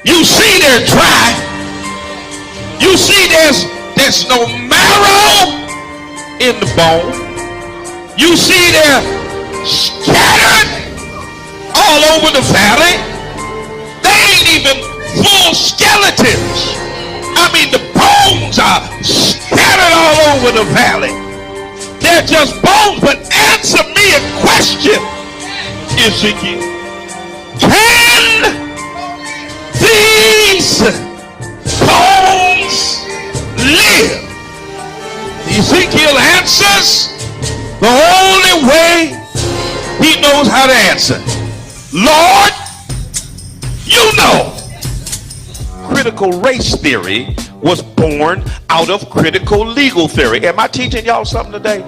You see they're dry. You see there's no marrow in the bone. You see they're scattered all over the valley. They ain't even full skeletons. I mean, the bones are scattered all over the valley. They're just bones. But answer me a question, Ezekiel. Can these bones live? Ezekiel answers the only way he knows how to answer. Lord, you know. Critical race theory was born out of critical legal theory. Am I teaching y'all something today?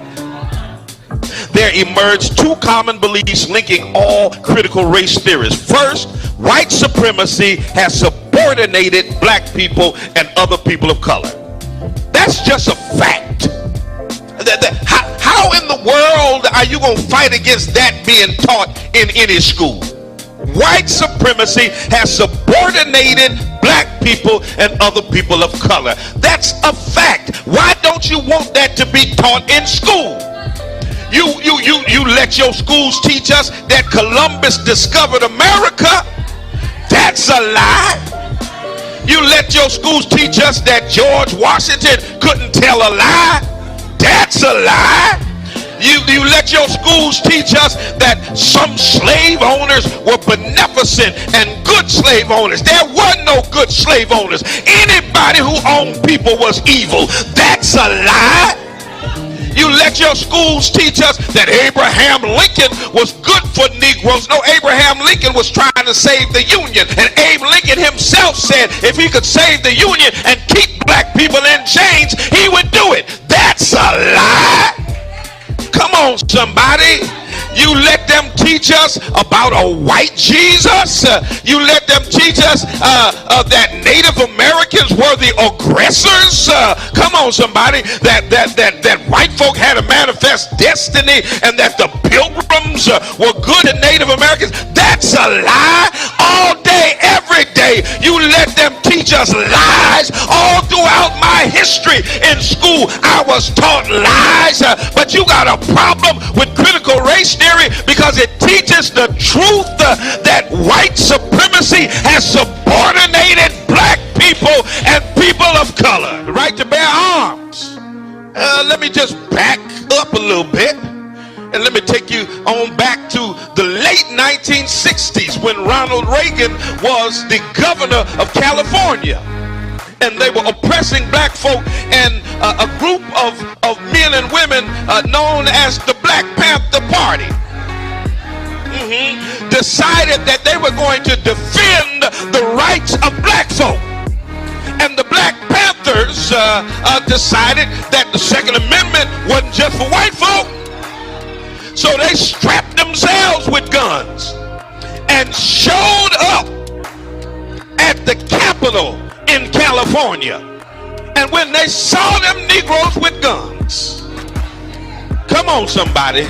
There emerged two common beliefs linking all critical race theories. First, white supremacy has subordinated black people and other people of color. That's just a fact. How in the world are you going to fight against that being taught in any school? White supremacy has subordinated black people and other people of color. That's a fact. Why don't you want that to be taught in school? You let your schools teach us that Columbus discovered America. That's a lie. You let your schools teach us that George Washington couldn't tell a lie. That's a lie. You let your schools teach us that some slave owners were beneficent and good slave owners. There were no good slave owners. Anybody who owned people was evil. That's a lie. You let your schools teach us that Abraham Lincoln was good for Negroes. No, Abraham Lincoln was trying to save the Union. And Abe Lincoln himself said if he could save the Union and keep black people in chains, he would do it. That's a lie. Come on, somebody. You let them teach us about a white Jesus. You let them teach us that Native Americans were the aggressors. Come on, somebody. That white folk had a manifest destiny and that the pilgrims were good to Native Americans. That's a lie. All day, every day, you let them teach us lies. All throughout my history in school, I was taught lies. But you got a problem with critical race theory because it teaches the truth that white supremacy has subordinated black people and people of color. The right to bear arms. Let me just back up a little bit and let me take you on back to the late 1960s when Ronald Reagan was the governor of California. And they were oppressing black folk, and a group of men and women known as the Black Panther Party decided that they were going to defend the rights of black folk. And the Black Panthers decided that the Second Amendment wasn't just for white folk. So they strapped themselves with guns and showed up at the Capitol in California. And when they saw them Negroes with guns, come on, somebody.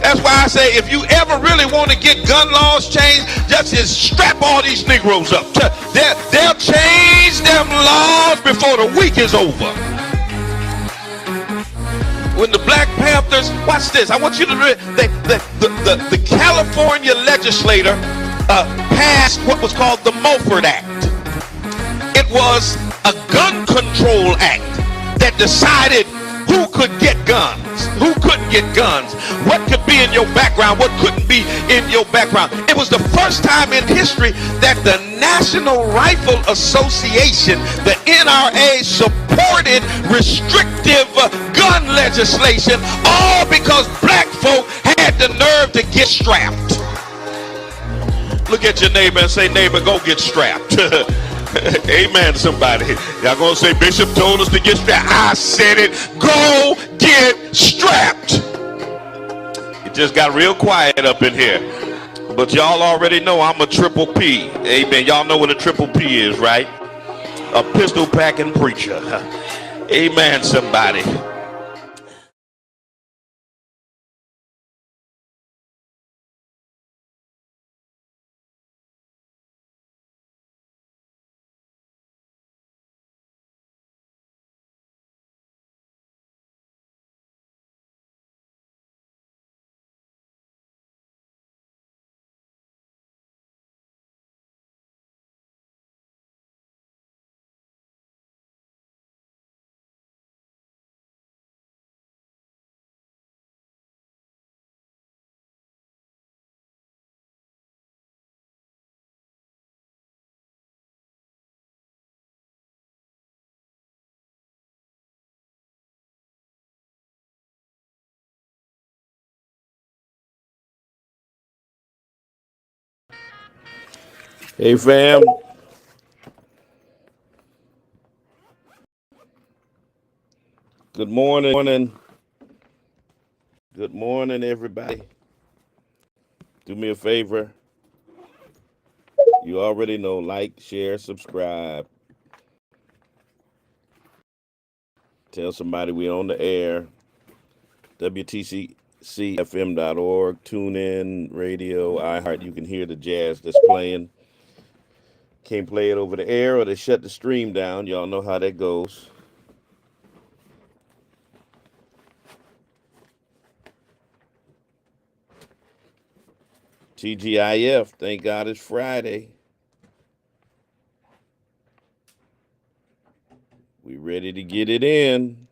That's why I say if you ever really want to get gun laws changed, just strap all these Negroes up. They'll change them laws before the week is over. When the Black Panthers, watch this, I want you to read, the California legislator passed what was called the Mulford Act. It was a gun control act that decided who could get guns, who couldn't get guns, what could be in your background, what couldn't be in your background. It was the first time in history that the National Rifle Association, the NRA, supported restrictive gun legislation, all because black folk had the nerve to get strapped. Look at your neighbor and say, neighbor, go get strapped. Amen, somebody. Y'all gonna say Bishop told us to get strapped. I said it. Go get strapped. It just got real quiet up in here. But y'all already know I'm a triple P. Amen. Y'all know what a triple P is, right? A pistol packing preacher. Amen, somebody. Hey, fam. Good morning. Good morning, everybody. Do me a favor. You already know, like, share, subscribe. Tell somebody we're on the air. WTCCFM.org. Tune in, radio, iHeart. You can hear the jazz that's playing. Can't play it over the air or they shut the stream down. Y'all know how that goes. TGIF, thank God it's Friday. We ready to get it in.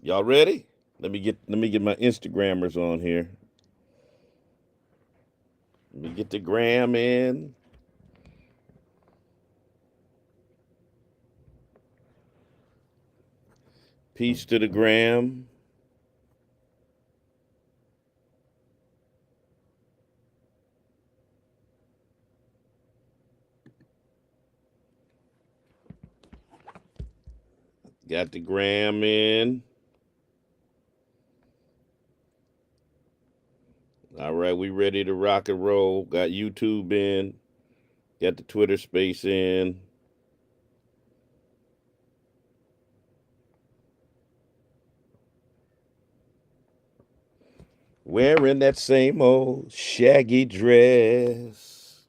Y'all ready? Let me get my Instagrammers on here. Let me get the gram in. Peace to the gram. Got the gram in. All right, we ready to rock and roll. Got YouTube in. Got the Twitter space in. Wearing that same old shaggy dress.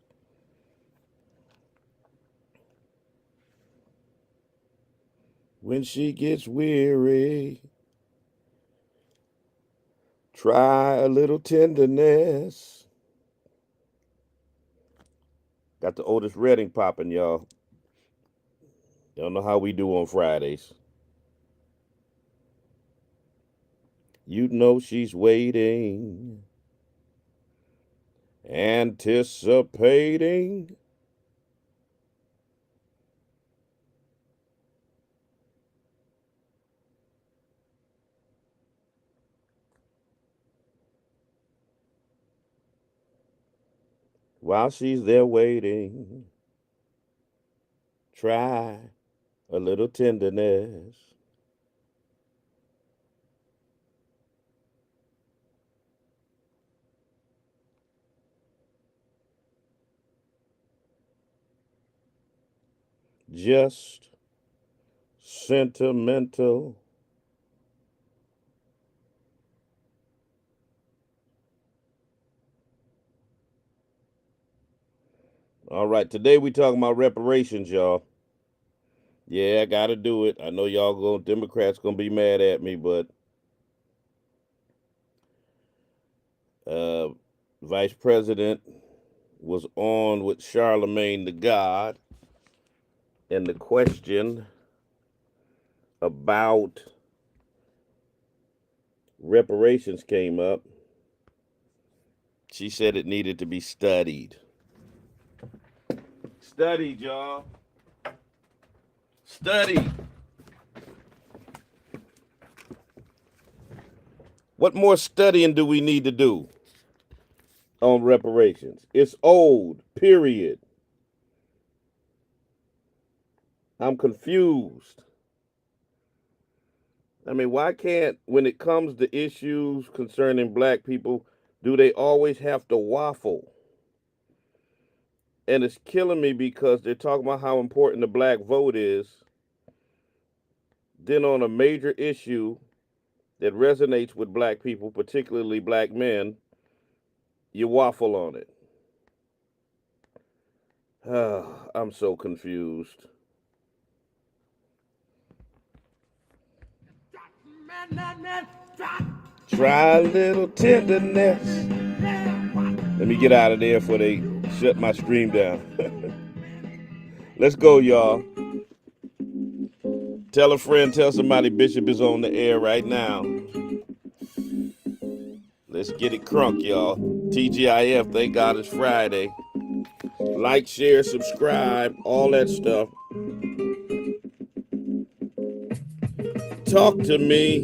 When she gets weary, try a little tenderness. Got the Otis Redding popping, y'all. Y'all know how we do on Fridays. You know she's waiting, anticipating. While she's there waiting, try a little tenderness. Just sentimental. All right, today we talking about reparations, y'all. Yeah, I gotta do it. I know Democrats gonna be mad at me, but uh, Vice President was on with Charlemagne the God, and the question about reparations came up. She said it needed to be studied. Studied, y'all. Studied. What more studying do we need to do on reparations? It's old, period. I'm confused. I mean, why can't, when it comes to issues concerning black people, do they always have to waffle? And it's killing me because they're talking about how important the black vote is. Then on a major issue that resonates with black people, particularly black men, you waffle on it. I'm so confused. Try a little tenderness. Let me get out of there before they shut my stream down. Let's go, y'all. Tell a friend, tell somebody Bishop is on the air right now. Let's get it crunk, y'all. TGIF, thank God it's Friday. Like, share, subscribe, all that stuff. Talk to me,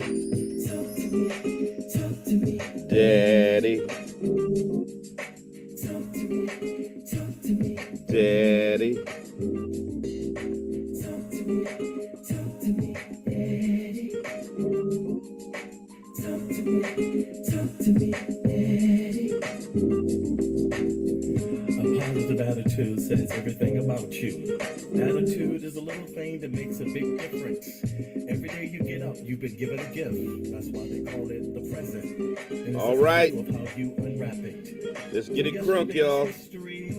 Daddy. attitude says everything about you. Attitude is a little thing that makes a big difference. Every day you get up, you've been given a gift. That's why they call it the present. And All right. of how you unwrap it. Let's get it crunk, y'all. History,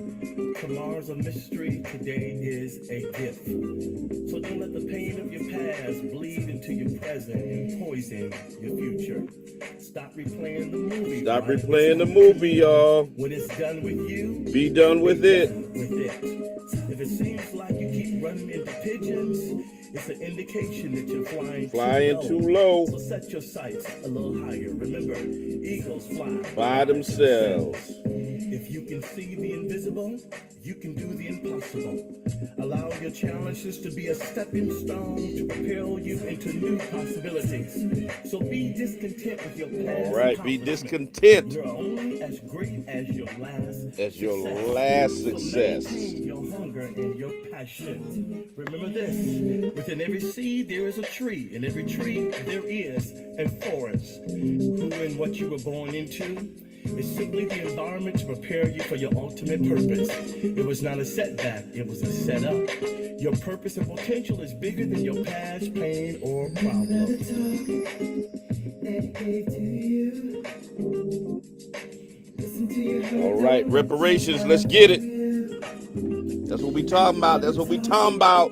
tomorrow's a mystery, today is a gift. So don't let the pain of your past bleed into your present and poison your future. Stop replaying the movie. Stop replaying the movie, y'all. When it's done with you, be done with it. If it seems like you keep running into pigeons, it's an indication that you're flying too low. So set your sights a little higher. Remember, eagles fly by themselves. If you can see the invisible, you can do the impossible. Allow your challenges to be a stepping stone to propel you into new possibilities. So be discontent with your past. All right, be discontent. You're only as great as your last success. So maintain your hunger and your passion. Remember this: within every seed there is a tree, in every tree there is a forest. Who and what you were born into is simply the environment to prepare you for your ultimate purpose. It was not a setback, it was a setup. Your purpose and potential is bigger than your past pain or problem. All right, reparations, let's get it. That's what we talking about. That's what we talking about.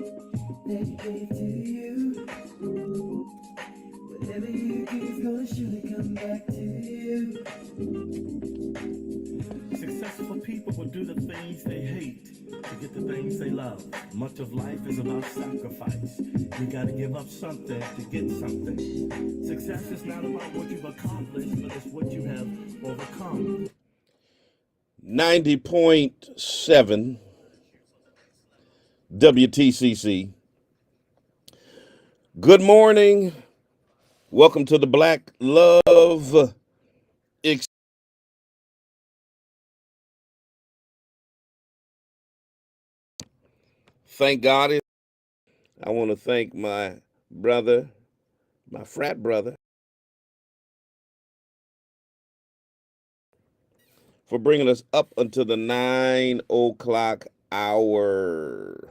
Successful people will do the things they hate to get the things they love. Much of life is about sacrifice. You got to give up something to get something. Success is not about what you've accomplished, but it's what you have overcome. 90.7 WTCC. Good morning. Welcome to the Black Love Experience. Thank God. I want to thank my brother, my frat brother, for bringing us up until the 9 o'clock hour.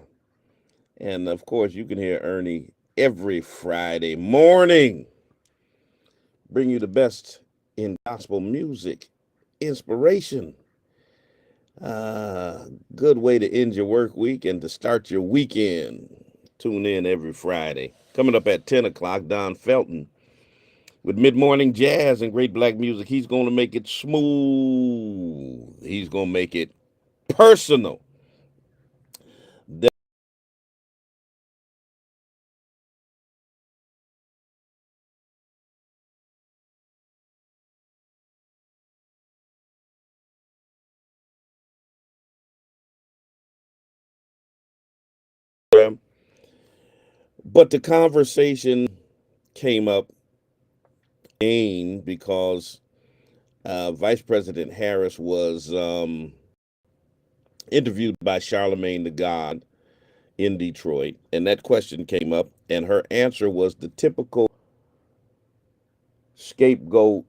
And of course, you can hear Ernie every Friday morning. Bring you the best in gospel music, inspiration. Good way to end your work week and to start your weekend. Tune in every Friday. Coming up at 10 o'clock, Don Felton with mid-morning jazz and great black music. He's going to make it smooth. He's going to make it personal. But the conversation came up because Vice President Harris was interviewed by Charlemagne the God in Detroit, and that question came up, and her answer was the typical scapegoat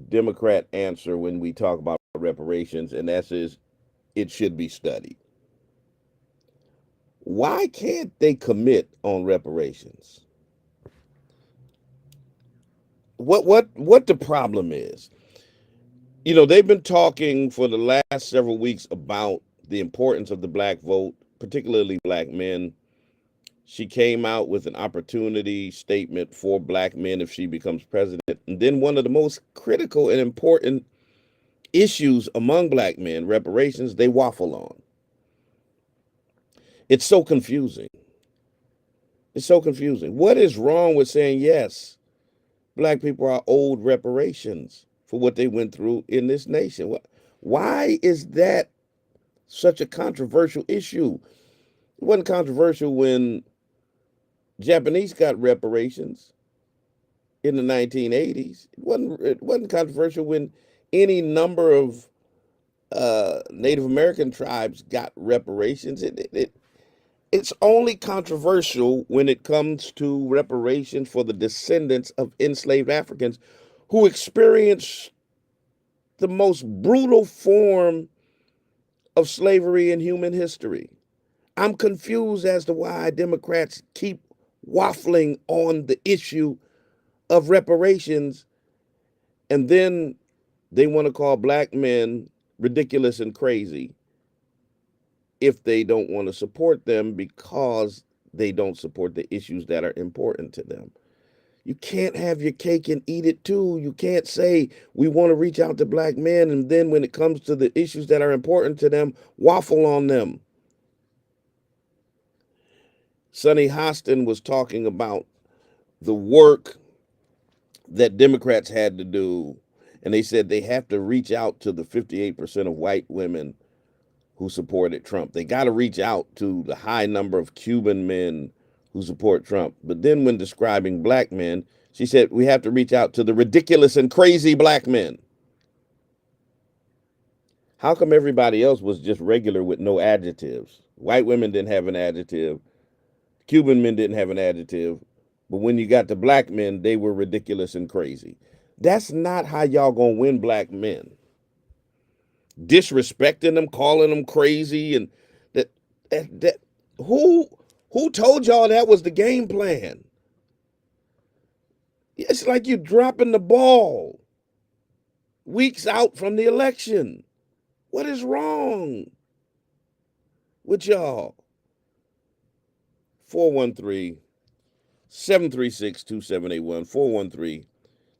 Democrat answer when we talk about reparations, and that is, it should be studied. Why can't they commit on reparations? What the problem is? You know, they've been talking for the last several weeks about the importance of the black vote, particularly black men. She came out with an opportunity statement for black men if she becomes president. And then one of the most critical and important issues among black men, reparations, they waffle on. It's so confusing. It's so confusing. What is wrong with saying, yes, black people are owed reparations for what they went through in this nation? Why is that such a controversial issue? It wasn't controversial when Japanese got reparations in the 1980s. It wasn't controversial when any number of Native American tribes got reparations. It's only controversial when it comes to reparations for the descendants of enslaved Africans who experienced the most brutal form of slavery in human history. I'm confused as to why Democrats keep waffling on the issue of reparations, and then they want to call black men ridiculous and crazy if they don't want to support them because they don't support the issues that are important to them. You can't have your cake and eat it too. You can't say we want to reach out to black men and then when it comes to the issues that are important to them, waffle on them. Sonny Hostin was talking about the work that Democrats had to do, and they said they have to reach out to the 58% of white women who supported Trump. They got to reach out to the high number of Cuban men who support Trump. But then when describing black men, she said we have to reach out to the ridiculous and crazy black men. How come everybody else was just regular with no adjectives? White women didn't have an adjective. Cuban men didn't have an adjective. But when you got to black men, they were ridiculous and crazy. That's not how y'all gonna win black men. Disrespecting them, calling them crazy, and that who told y'all that was the game plan? It's like you're dropping the ball weeks out from the election. What is wrong with y'all? 413-736-2781.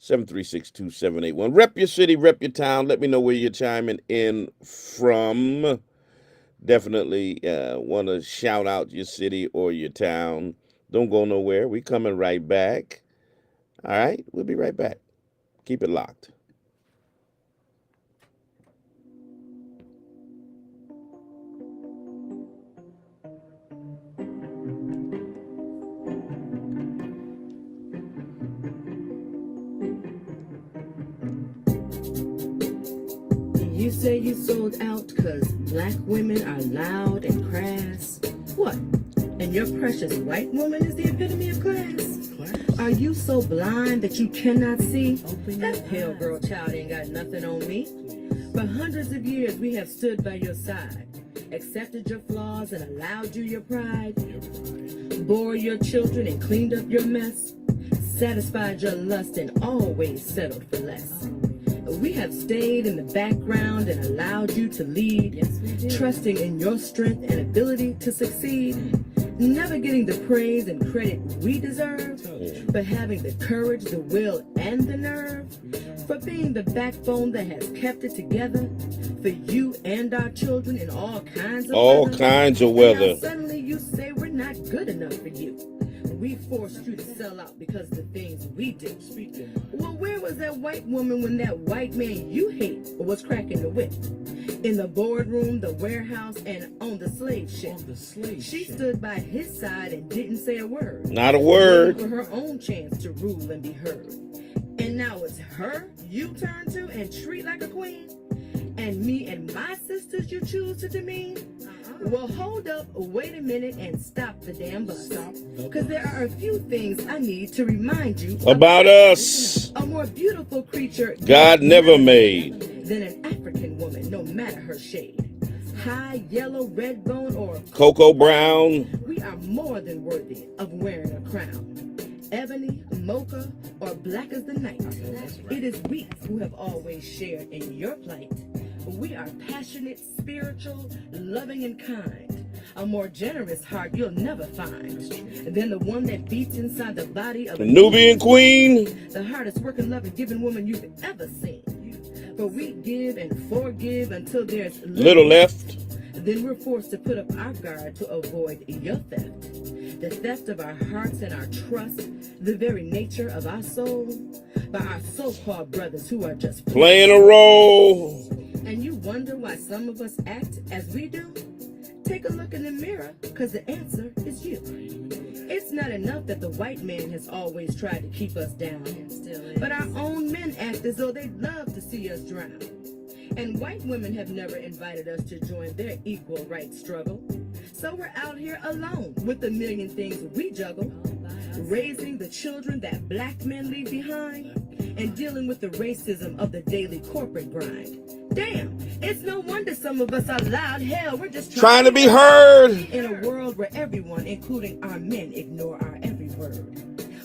413-736-2781. Rep your city, rep your town. Let me know where you're chiming in from. Definitely want to shout out your city or your town. Don't go nowhere. We coming right back. All right, we'll be right back. Keep it locked. You say you sold out because black women are loud and crass. What? And your precious white woman is the epitome of class? Are you so blind that you cannot see? That pale girl child ain't got nothing on me. For hundreds of years we have stood by your side, accepted your flaws and allowed you your pride, bore your children and cleaned up your mess, satisfied your lust and always settled for less. We have stayed in the background and allowed you to lead, trusting in your strength and ability to succeed, never getting the praise and credit we deserve, but having the courage, the will, and the nerve, for being the backbone that has kept it together, for you and our children in all kinds of weather. And now suddenly you say we're not good enough for you. We forced you to sell out because of the things we did. Well, where was that white woman when that white man you hate was cracking the whip? In the boardroom, the warehouse, and on the slave ship. She stood by his side and didn't say a word. Not a word. For her own chance to rule and be heard. And now it's her you turn to and treat like a queen? And me and my sisters you choose to demean? Well, hold up, wait a minute, and stop the damn bus. Because there are a few things I need to remind you about us. A more beautiful creature God never made than an African woman, no matter her shade. High, yellow, red bone, or cocoa brown. We are more than worthy of wearing a crown. Ebony, mocha, or black as the night. It is we who have always shared in your plight. We are passionate, spiritual, loving, and kind. A more generous heart you'll never find than the one that beats inside the body of a Nubian queen. The hardest working, loving, giving woman you've ever seen. For we give and forgive until there's little left. Then we're forced to put up our guard to avoid your theft. The theft of our hearts and our trust, the very nature of our soul, by our so-called brothers who are just playing a role. And you wonder why some of us act as we do? Take a look in the mirror, because the answer is you. It's not enough that the white man has always tried to keep us down, but our own men act as though they'd love to see us drown. And white women have never invited us to join their equal rights struggle. So we're out here alone with a million things we juggle, raising the children that black men leave behind, and dealing with the racism of the daily corporate grind. Damn, it's no wonder wonder some of us are loud. Hell, we're just trying to be heard. In a world where everyone, including our men, ignore our every word.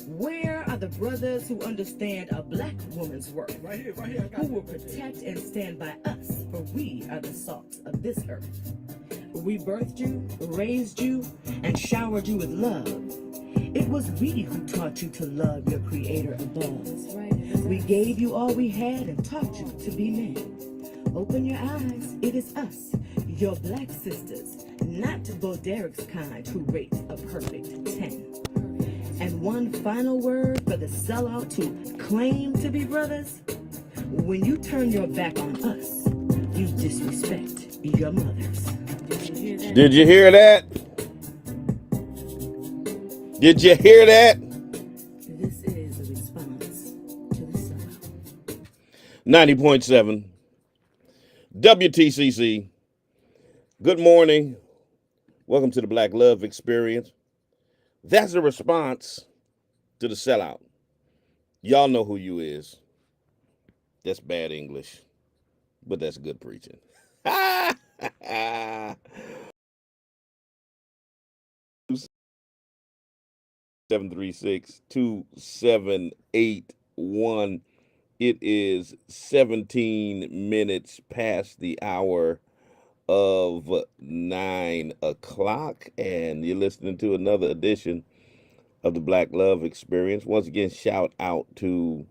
Where are the brothers who understand a black woman's worth? Right here. Who will protect and stand by us, for we are the salt of this earth. We birthed you, raised you, and showered you with love. It was we who taught you to love your creator above. We gave you all we had and taught you to be men. Open your eyes, it is us, your black sisters, not Bo Derek's kind who rate a perfect 10. And one final word for the sellouts who claim to be brothers. When you turn your back on us, you disrespect your mothers. Did you hear that? Did you hear that? This is a response to the sellout. 90.7 WTCC. Good morning. Welcome to the Black Love Experience. That's a response to the sellout. Y'all know who you is. That's bad English, but that's good preaching. 736-2781. It is 17 minutes past the hour of 9 o'clock, and you're listening to another edition of the Black Love Experience. Once again, shout out to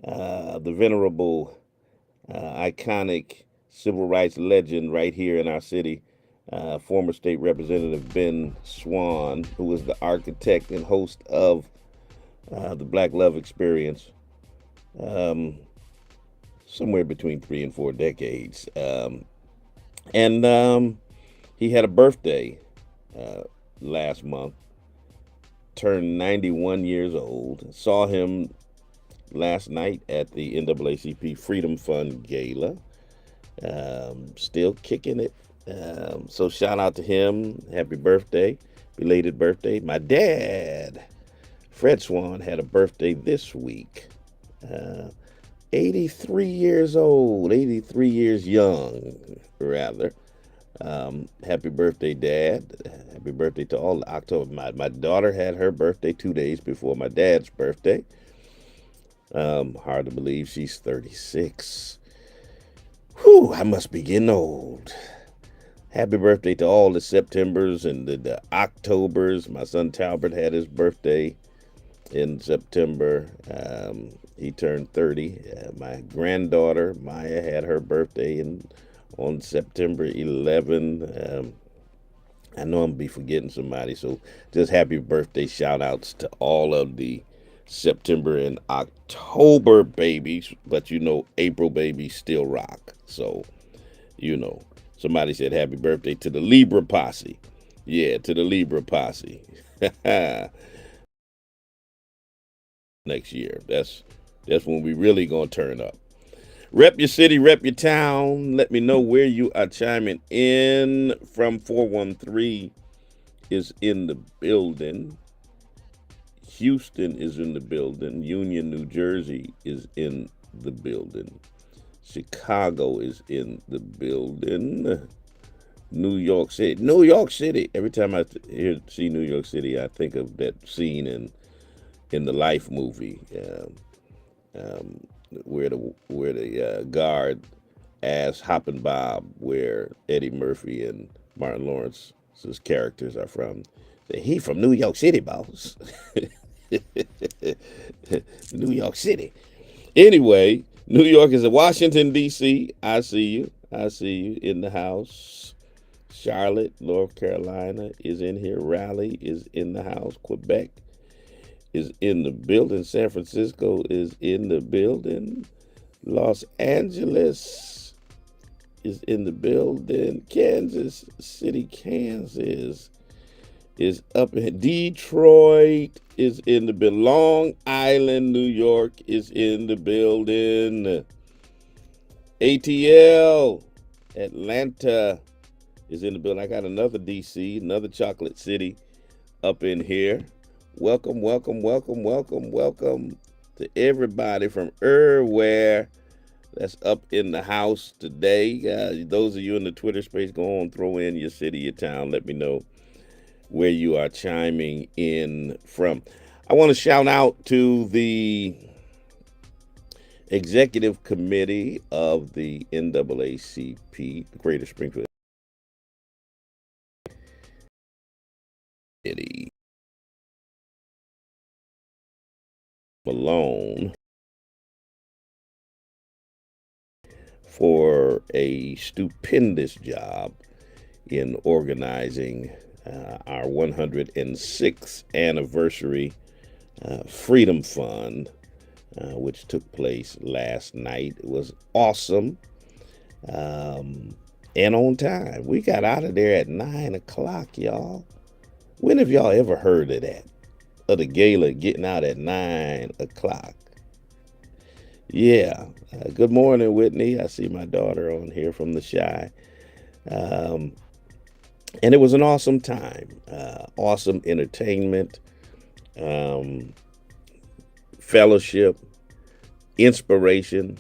the venerable, iconic civil rights legend right here in our city, former state representative Ben Swan, who is the architect and host of the Black Love Experience, somewhere between 3 and 4 decades. And he had a birthday last month, turned 91 years old. Saw him last night at the NAACP Freedom Fund Gala. Still kicking it. So shout out to him. Happy birthday, belated birthday. My dad, Fred Swan, had a birthday this week. 83 years old, 83 years young, rather. Happy birthday, Dad. Happy birthday to all. October. My daughter had her birthday 2 days before my dad's birthday. Hard to believe she's 36. Whew, I must be getting old. Happy birthday to all the Septembers and the Octobers. My son Talbert had his birthday in September. He turned 30. My granddaughter Maya had her birthday on September 11. I know I'm gonna be forgetting somebody, so just happy birthday shout outs to all of the September and October babies, but you know April babies still rock. So, you know, somebody said happy birthday to the Libra posse. Yeah, to the Libra posse. Next year. That's when we really gonna turn up. Rep your city, rep your town. Let me know where you are chiming in from. 413 is in the building. Houston is in the building. Union, New Jersey is in the building. Chicago is in the building. New York City. New York City. Every time I see New York City, I think of that scene in the Life movie, where the guard asked Hoppin' Bob where Eddie Murphy and Martin Lawrence's characters are from. He from New York City, boss. New York City. Anyway, New York is in Washington, D.C. I see you. I see you in the house. Charlotte, North Carolina is in here. Raleigh is in the house. Quebec is in the building. San Francisco is in the building. Los Angeles is in the building. Kansas City, Kansas is up in Detroit is in the building. Long Island, New York is in the building. ATL, Atlanta is in the building. I got another DC, another chocolate city up in here. Welcome, welcome, welcome, welcome, welcome to everybody from everywhere that's up in the house today. Those of you in the Twitter space, go on, throw in your city, your town. Let me know where you are chiming in from. I want to shout out to the executive committee of the NAACP, the Greater Springfield Committee. Malone for a stupendous job in organizing our 106th anniversary Freedom Fund, which took place last night. It was awesome and on time. We got out of there at 9 o'clock, y'all. When have y'all ever heard of that? Of the gala getting out at 9 o'clock? Yeah. Good morning, Whitney. I see my daughter on here from the Shy. And it was an awesome time. Awesome entertainment, fellowship, inspiration.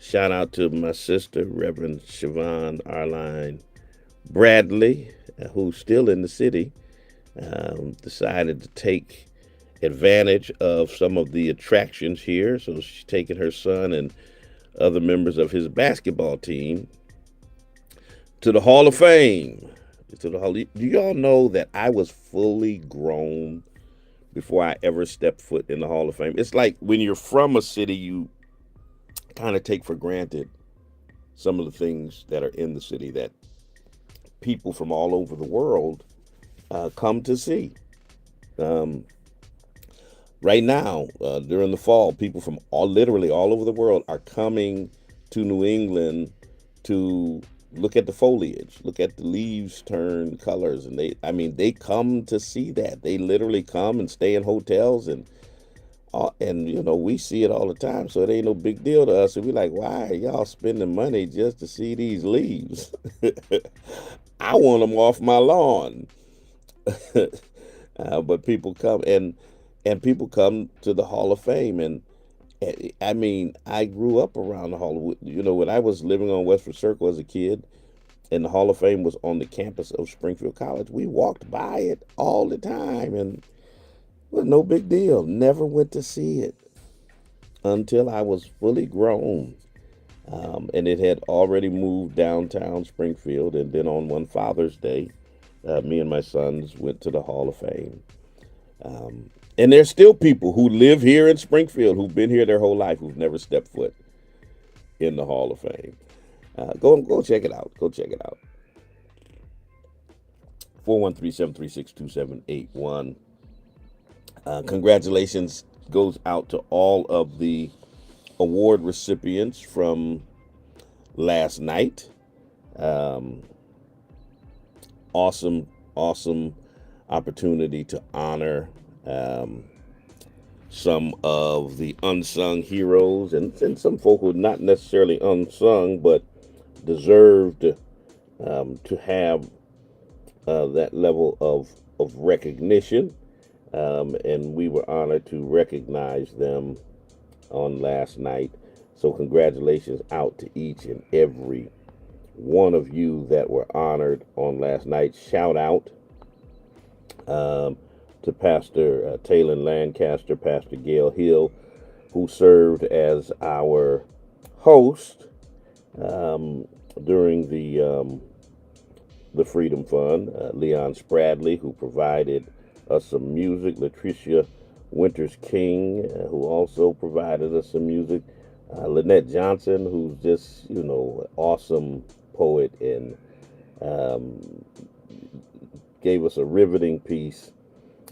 Shout out to my sister, Reverend Siobhan Arline Bradley, who's still in the city, decided to take advantage of some of the attractions here. So she's taking her son and other members of his basketball team to the Hall of Fame. Do y'all know that I was fully grown before I ever stepped foot in the Hall of Fame? It's like when you're from a city, you kind of take for granted some of the things that are in the city that people from all over the world come to see. Right now, during the fall, people from literally all over the world are coming to New England to look at the foliage, look at the leaves turn colors, and they come to see that. They literally come and stay in hotels, and we see it all the time, so it ain't no big deal to us. And we like, why are y'all spending money just to see these leaves? I want them off my lawn. But people come and people come to the Hall of Fame, and I grew up around the Hall of, when I was living on Westford Circle as a kid, and the Hall of Fame was on the campus of Springfield College. We walked by it all the time, and it was no big deal. Never went to see it until I was fully grown. And it had already moved downtown Springfield, and then on one Father's Day, me and my sons went to the Hall of Fame. And there's still people who live here in Springfield who've been here their whole life who've never stepped foot in the Hall of Fame. Go check it out. Go check it out. 413-736-2781. Congratulations goes out to all of the award recipients from last night. Awesome opportunity to honor some of the unsung heroes and some folk who are not necessarily unsung but deserved to have that level of recognition. And we were honored to recognize them on last night. So congratulations out to each and every one of you that were honored on last night. Shout out to Pastor Taylor Lancaster, Pastor Gail Hill, who served as our host during the Freedom Fund. Leon Spradley, who provided us some music. Latricia Winters King, who also provided us some music. Lynette Johnson, who's just, awesome poet and gave us a riveting piece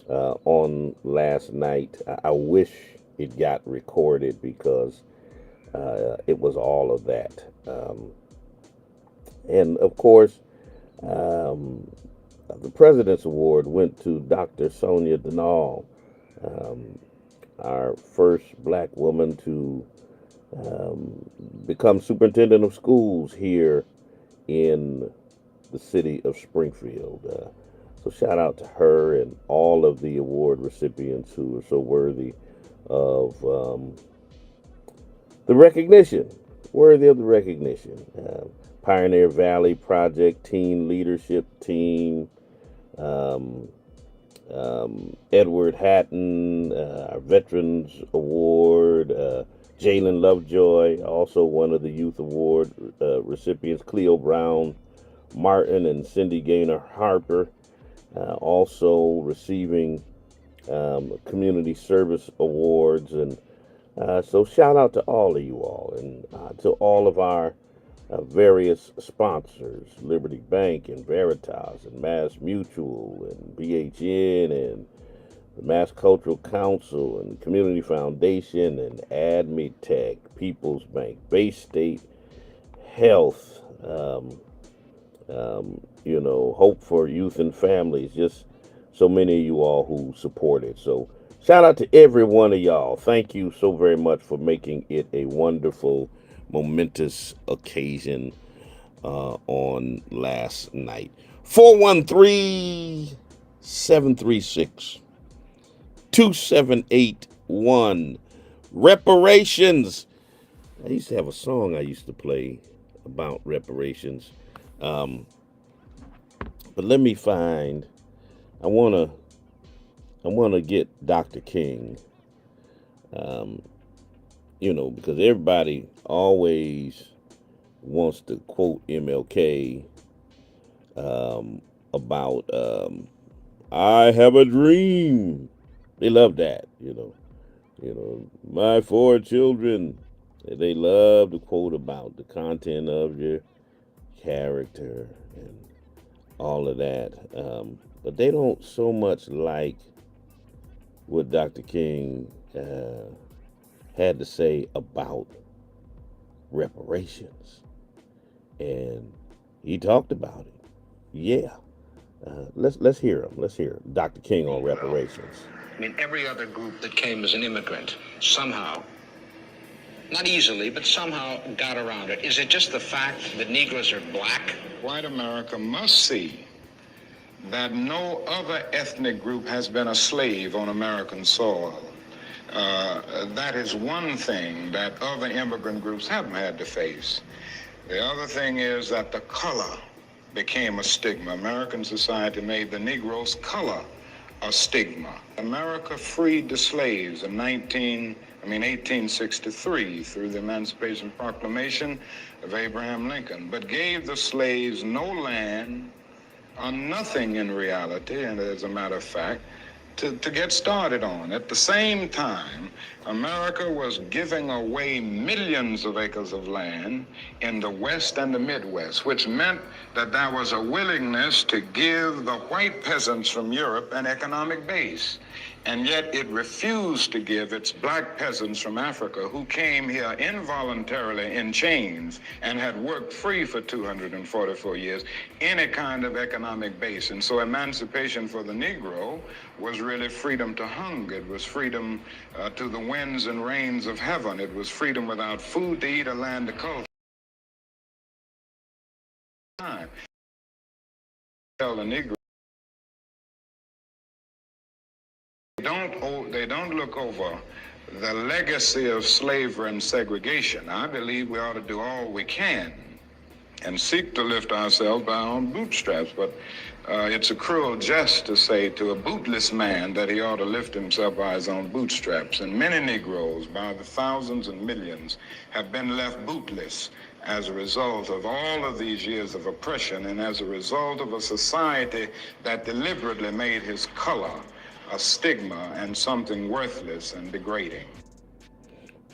on last night. I wish it got recorded because it was all of that. And of course, the President's Award went to Dr. Sonia Denal, our first black woman to become superintendent of schools here in the city of Springfield. So shout out to her and all of the award recipients who are so worthy of the recognition. worthy of the recognition. Pioneer Valley Project Teen Leadership Team, um, Edward Hatton, our Veterans Award, Jalen Lovejoy, also one of the Youth Award recipients, Cleo Brown Martin and Cindy Gaynor Harper, also receiving community service awards. And so shout out to all of you all, and to all of our various sponsors, Liberty Bank and Veritas and Mass Mutual and BHN and the Mass Cultural Council and Community Foundation and AdmiTech, People's Bank, Bay State Health, Hope for Youth and Families, just so many of you all who support it. So shout out to every one of y'all. Thank you so very much for making it a wonderful, momentous occasion on last night. 413-736-2781. Reparations. I used to have a song I used to play about reparations. But let me find, I wanna get Dr. King, because everybody always wants to quote MLK about I have a dream. They love that, my four children. They love to quote about the content of your character and all of that. But they don't so much like what Dr. King had to say about reparations. And he talked about it. Yeah. Let's hear him. Let's hear Dr. King on reparations. I mean, every other group that came as an immigrant somehow, not easily, but somehow got around it. Is it just the fact that Negroes are black? White America must see that no other ethnic group has been a slave on American soil. That is one thing that other immigrant groups haven't had to face. The other thing is that the color became a stigma. American society made the Negro's color a stigma. America freed the slaves in 1863 through the Emancipation Proclamation of Abraham Lincoln, but gave the slaves no land or nothing in reality, and as a matter of fact, to get started on. At the same time, America was giving away millions of acres of land in the West and the Midwest, which meant that there was a willingness to give the white peasants from Europe an economic base. And yet it refused to give its black peasants from Africa, who came here involuntarily in chains and had worked free for 244 years, any kind of economic base. And so emancipation for the Negro was really freedom to hunger. It was freedom to the winds and rains of heaven. It was freedom without food to eat or land to cultivate. Tell the Negro, they don't look over the legacy of slavery and segregation. I believe we ought to do all we can and seek to lift ourselves by our own bootstraps. But it's a cruel jest to say to a bootless man that he ought to lift himself by his own bootstraps. And many Negroes, by the thousands and millions, have been left bootless as a result of all of these years of oppression and as a result of a society that deliberately made his color a stigma and something worthless and degrading.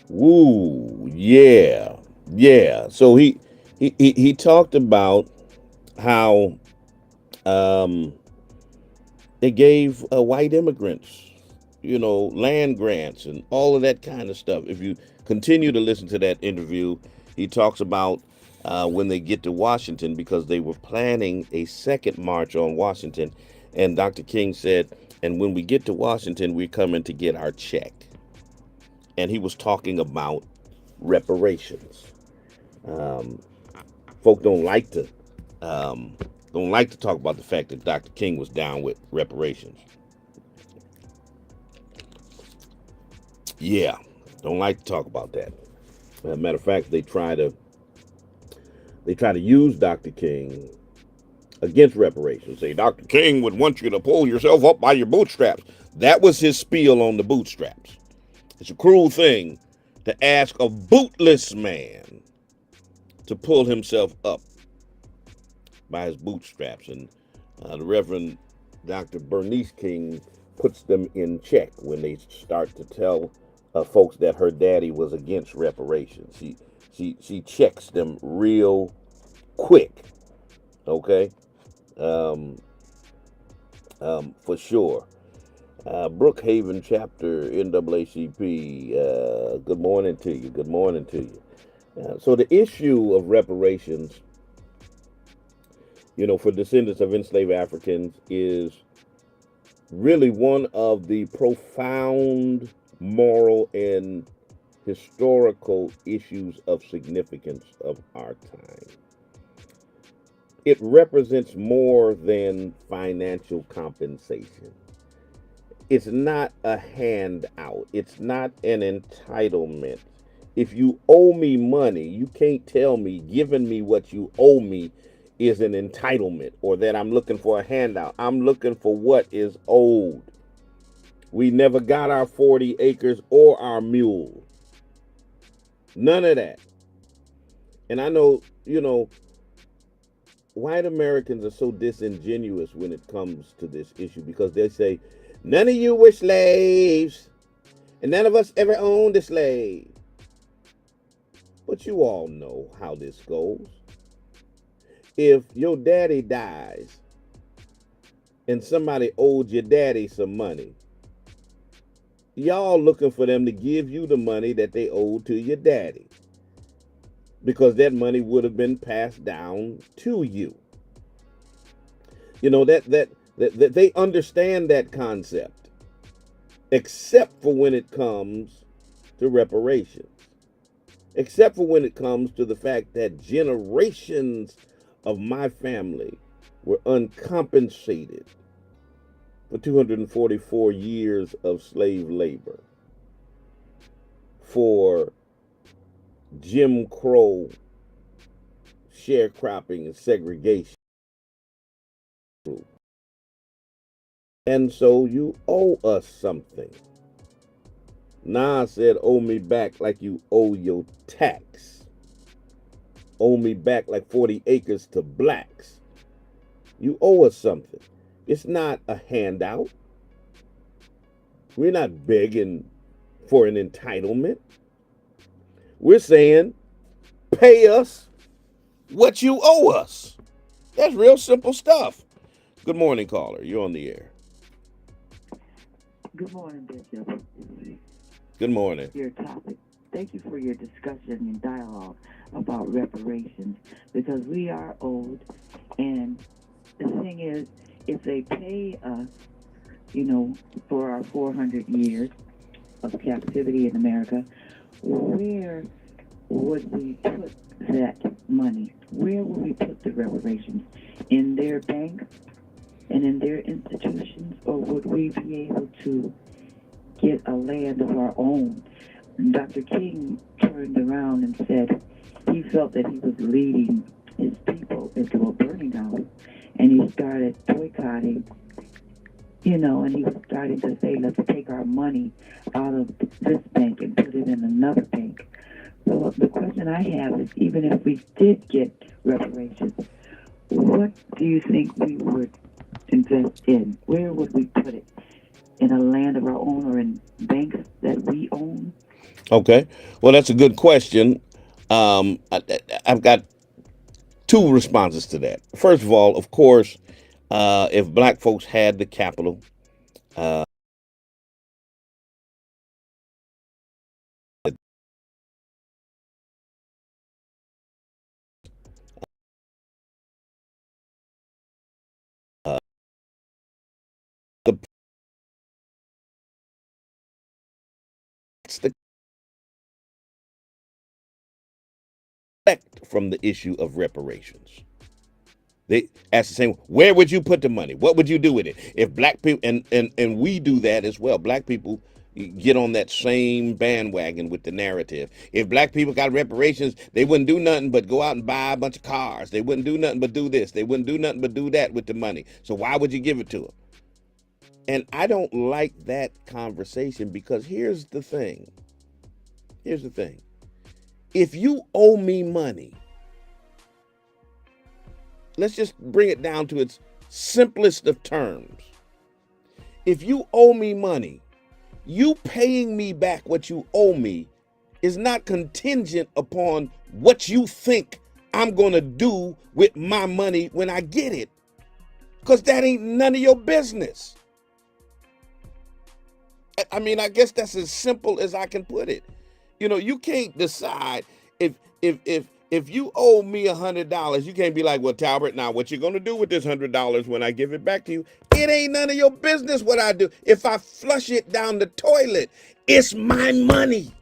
Woo, yeah. So he talked about how they gave white immigrants, land grants and all of that kind of stuff. If you continue to listen to that interview, he talks about when they get to Washington, because they were planning a second march on Washington. And Dr. King said, and when we get to Washington, we're coming to get our check. And he was talking about reparations. Folk don't like to talk about the fact that Dr. King was down with reparations. Yeah, don't like to talk about that. Matter of fact, they try to use Dr. King against reparations. Say Dr. King would want you to pull yourself up by your bootstraps. That was his spiel on the bootstraps. It's a cruel thing to ask a bootless man to pull himself up by his bootstraps. And the Reverend Dr. Bernice King puts them in check when they start to tell folks that her daddy was against reparations. She checks them real quick, okay, for sure. Brookhaven chapter NAACP. Good morning to you. Good morning to you. So the issue of reparations, for descendants of enslaved Africans is really one of the profound moral and historical issues of significance of our time. It represents more than financial compensation. It's not a handout. It's not an entitlement. If you owe me money, you can't tell me giving me what you owe me is an entitlement or that I'm looking for a handout. I'm looking for what is owed. We never got our 40 acres or our mule. None of that. And I know, white Americans are so disingenuous when it comes to this issue because they say, none of you were slaves, and none of us ever owned a slave. But you all know how this goes. If your daddy dies and somebody owed your daddy some money, y'all looking for them to give you the money that they owed to your daddy because that money would have been passed down to you. That they understand that concept, except for when it comes to reparations, except for when it comes to the fact that generations of my family were uncompensated for 244 years of slave labor, for Jim Crow sharecropping and segregation. And so you owe us something. Nas said, owe me back like you owe your tax. Owe me back like 40 acres to blacks. You owe us something. It's not a handout. We're not begging for an entitlement. We're saying, pay us what you owe us. That's real simple stuff. Good morning, caller. You're on the air. Good morning, Bishop. Good morning. Your topic. Thank you for your discussion and dialogue about reparations because we are owed. And the thing is, if they pay us, for our 400 years of captivity in America, where would we put that money? Where would we put the reparations? In their banks and in their institutions? Or would we be able to get a land of our own? Dr. King turned around and said he felt that he was leading his people into a burning house, and he started boycotting, and he was starting to say, let's take our money out of this bank and put it in another bank. So the question I have is, even if we did get reparations, what do you think we would invest in? Where would we put it? In a land of our own or in banks that we own? Okay. Well, that's a good question. I've got two responses to that. First of all, of course, if black folks had the capital, the from the issue of reparations. They ask the same, where would you put the money? What would you do with it? If black people, and we do that as well. Black people get on that same bandwagon with the narrative. If black people got reparations, they wouldn't do nothing but go out and buy a bunch of cars. They wouldn't do nothing but do this. They wouldn't do nothing but do that with the money. So why would you give it to them? And I don't like that conversation, because here's the thing. Here's the thing. If you owe me money, let's just bring it down to its simplest of terms. If you owe me money, you paying me back what you owe me is not contingent upon what you think I'm going to do with my money when I get it, because that ain't none of your business. I mean, I guess that's as simple as I can put it. You know, you can't decide if you owe me $100, you can't be like, well, Talbert, now what you gonna do with this $100 when I give it back to you? It ain't none of your business what I do. If I flush it down the toilet, it's my money.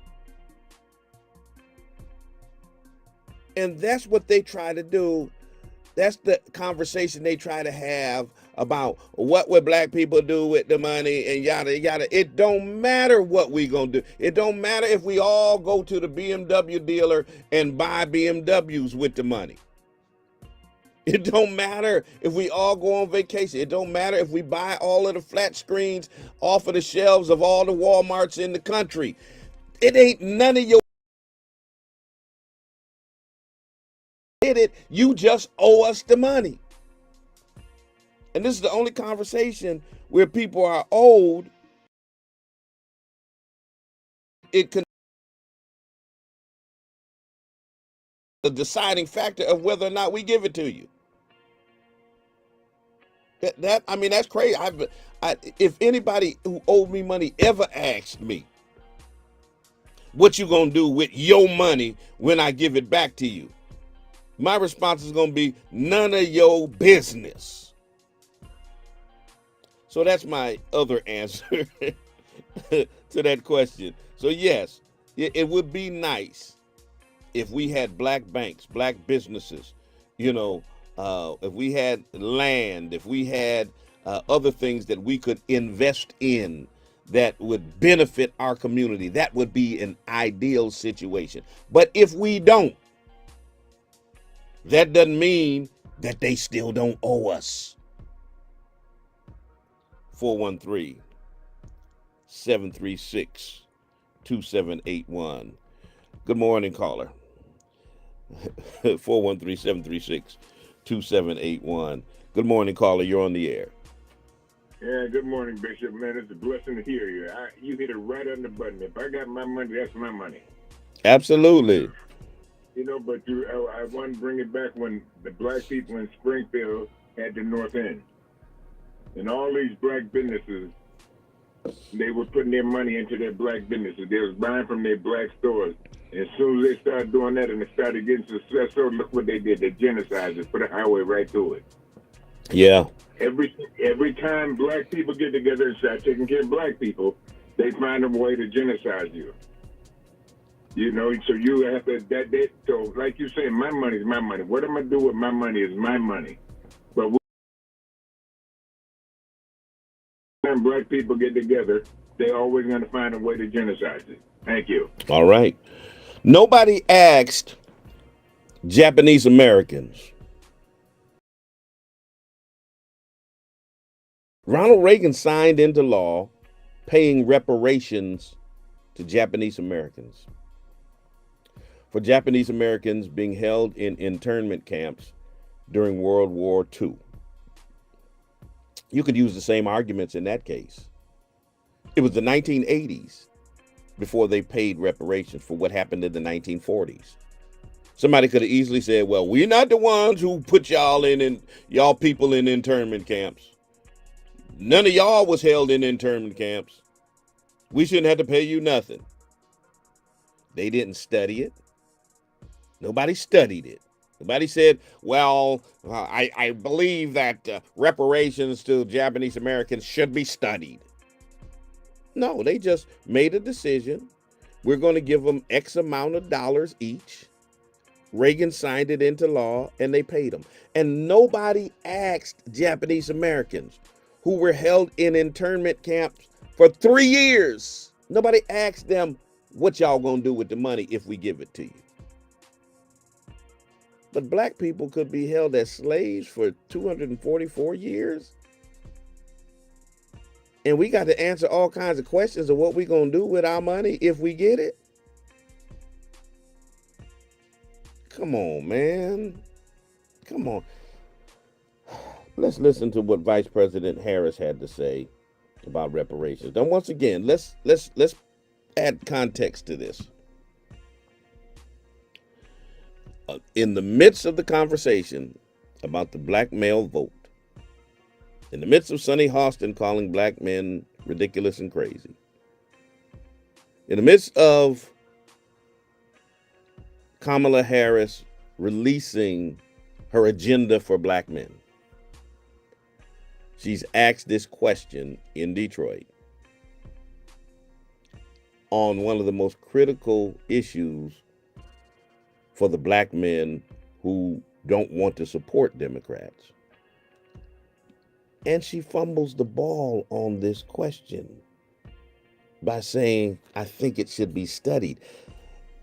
And that's what they try to do. That's the conversation they try to have about what would black people do with the money and yada, yada. It don't matter what we gonna do. It don't matter if we all go to the BMW dealer and buy BMWs with the money. It don't matter if we all go on vacation. It don't matter if we buy all of the flat screens off of the shelves of all the Walmarts in the country. It ain't none of your it. You just owe us the money. And this is the only conversation where people are owed. It can the deciding factor of whether or not we give it to you. I mean, that's crazy. If anybody who owed me money ever asked me, what you gonna do with your money when I give it back to you? My response is gonna be none of your business. So that's my other answer to that question. So yes, it would be nice if we had black banks, black businesses, if we had land, if we had other things that we could invest in that would benefit our community. That would be an ideal situation. But if we don't, that doesn't mean that they still don't owe us. 413-736-2781. Good morning, caller. 413-736-2781. Good morning, caller. You're on the air. Yeah, good morning, Bishop. Man, it's a blessing to hear you. You hit it right on the button. If I got my money, that's my money. Absolutely. But I want to bring it back when the black people in Springfield had the North End. And all these black businesses, they were putting their money into their black businesses. They was buying from their black stores. And as soon as they started doing that and they started getting successful, look what they did. They genocided it, put a highway right through it. Yeah. Every time black people get together and start taking care of black people, they find a way to genocide you. So you have to so like you say, my money is my money. What I'm gonna do with my money is my money. But when black people get together, they're always gonna find a way to genocide you. Thank you. All right. Nobody asked Japanese Americans. Ronald Reagan signed into law paying reparations to Japanese Americans for Japanese Americans being held in internment camps during World War II. You could use the same arguments in that case. It was the 1980s before they paid reparations for what happened in the 1940s. Somebody could have easily said, well, we're not the ones who put y'all people in internment camps. None of y'all was held in internment camps. We shouldn't have to pay you nothing. They didn't study it. Nobody studied it. Nobody said, well, I believe that reparations to Japanese Americans should be studied. No, they just made a decision. We're going to give them X amount of dollars each. Reagan signed it into law and they paid them. And nobody asked Japanese Americans who were held in internment camps for 3 years Nobody asked them, what y'all gonna do with the money if we give it to you? But black people could be held as slaves for 244 years. And we got to answer all kinds of questions of what we gonna do with our money if we get it. Come on, man. Come on. Let's listen to what Vice President Harris had to say about reparations. Now, once again, let's add context to this. In the midst of the conversation about the black male vote, in the midst of Sonny Hostin calling black men ridiculous and crazy, in the midst of Kamala Harris releasing her agenda for black men, she's asked this question in Detroit on one of the most critical issues for the black men who don't want to support Democrats. And she fumbles the ball on this question by saying, I think it should be studied.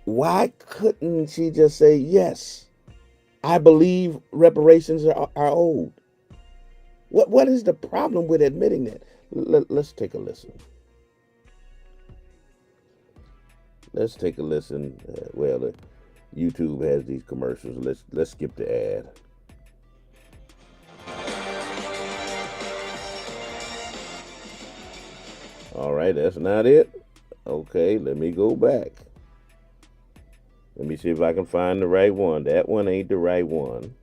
Why couldn't she just say, yes, I believe reparations are owed? What is the problem with admitting that? Let's take a listen. Let's take a listen. YouTube has these commercials. Let's skip the ad. All right, that's not it. Okay, let me go back. Let me see if I can find the right one. That one ain't the right one.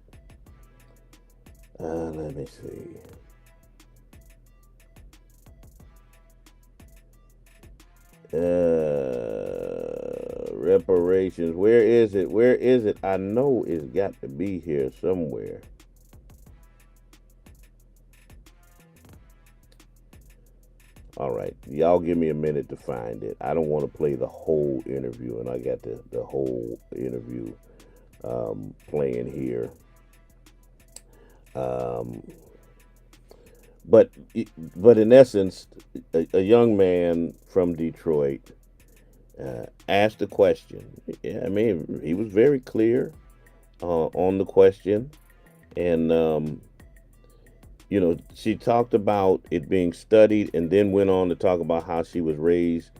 Let me see. Reparations. Where is it? Where is it? I know it's got to be here somewhere. All right, y'all give me a minute to find it. I don't want to play the whole interview, and I got the whole interview playing here. But in essence, a young man from Detroit asked a question. Yeah, I mean, he was very clear on the question, and she talked about it being studied, and then went on to talk about how she was raised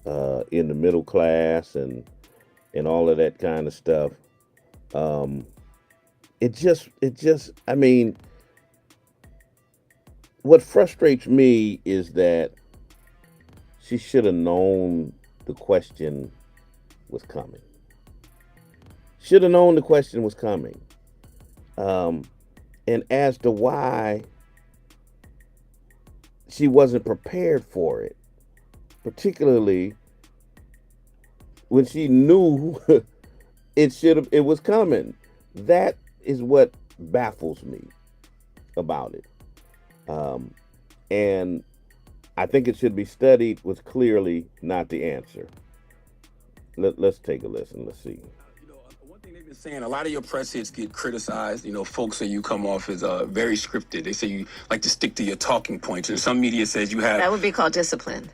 in the middle class and all of that kind of stuff. It just, I mean, what frustrates me is that she should have known the question was coming. Should have known the question was coming. And as to why she wasn't prepared for it, particularly when she knew it was coming. That is what baffles me about it. And I think it should be studied was clearly not the answer. Let's take a listen. Let's see. One thing they've been saying, a lot of your press hits get criticized. Folks say you come off as very scripted. They say you like to stick to your talking points. And some media says you have... That would be called discipline.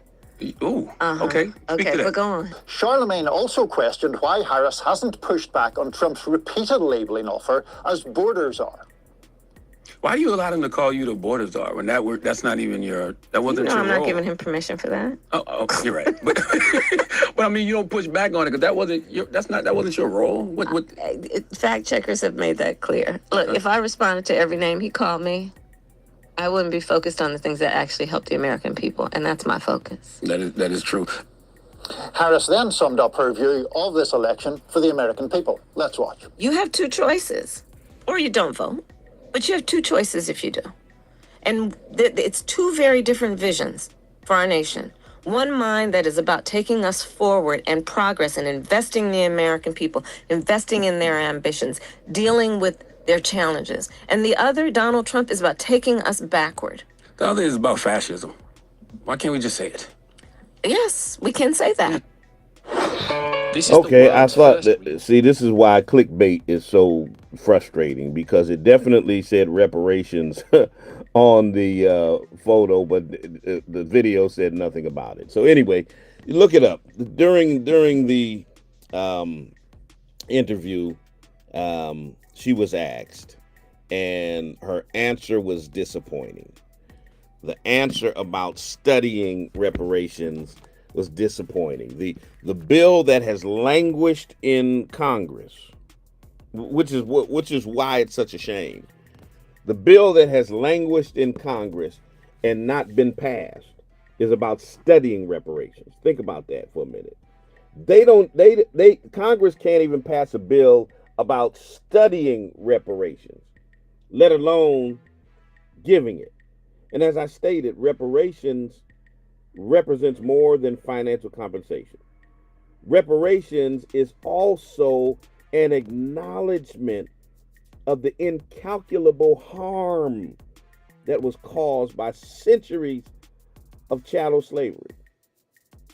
Ooh, okay. Okay, but go on. Charlemagne also questioned why Harris hasn't pushed back on Trump's repeated labeling offer as border czar. Why do you allow them to call you the border czar when that's not even that wasn't your role? I'm not giving him permission for that. Oh, you're right. But I mean, you don't push back on it because that wasn't your role. Fact checkers have made that clear. Look, if I responded to every name he called me, I wouldn't be focused on the things that actually help the American people, and that's my focus. That is true. Harris then summed up her view of this election for the American people. Let's watch. You have two choices, or you don't vote, but you have two choices if you do. And it's two very different visions for our nation. One mind that is about taking us forward and progress and investing in the American people, investing in their ambitions, dealing with their challenges. And the other, Donald Trump, is about taking us backward. The other is about fascism. Why can't we just say it? Yes, we can say that. Okay, I thought see, this is why clickbait is so frustrating, because it definitely said reparations on the photo, but the video said nothing about it. So anyway, Look it up. During the um, interview, she was asked, and her answer was disappointing. The answer about studying reparations was disappointing. The bill that has languished in Congress, which is why it's such a shame. The bill that has languished in Congress and not been passed is about studying reparations. Think about that for a minute. They Congress can't even pass a bill about studying reparations, let alone giving it. And as I stated, reparations represents more than financial compensation. Reparations is also an acknowledgement of the incalculable harm that was caused by centuries of chattel slavery,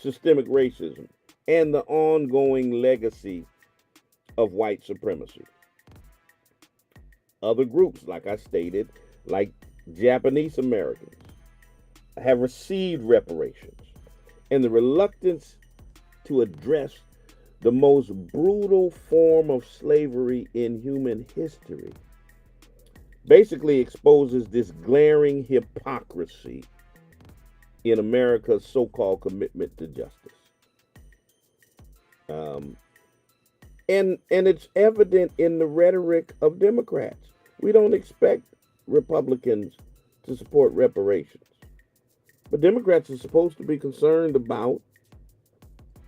systemic racism, and the ongoing legacy of white supremacy. Other groups, like I stated, like Japanese Americans, have received reparations, and the reluctance to address the most brutal form of slavery in human history basically exposes this glaring hypocrisy in America's so-called commitment to justice. And it's evident in the rhetoric of Democrats. We don't expect Republicans to support reparations, but Democrats are supposed to be concerned about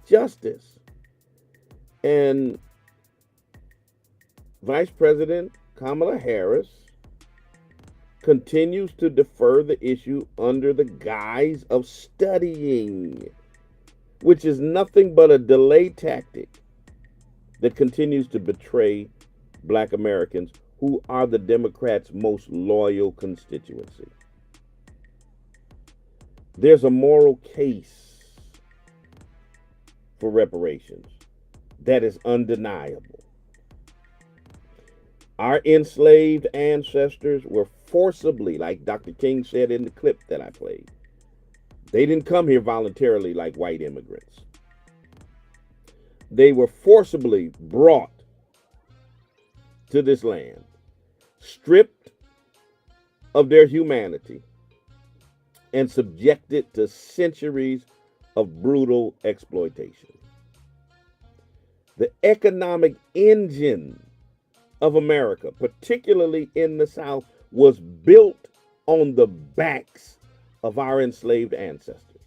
justice. And Vice President Kamala Harris continues to defer the issue under the guise of studying, which is nothing but a delay tactic that continues to betray Black Americans, who are the Democrats' most loyal constituency. There's a moral case for reparations that is undeniable. Our enslaved ancestors were forcibly, like Dr. King said in the clip that I played, they didn't come here voluntarily like white immigrants. They were forcibly brought to this land, stripped of their humanity, and subjected to centuries of brutal exploitation. The economic engine of America, particularly in the South, was built on the backs of our enslaved ancestors.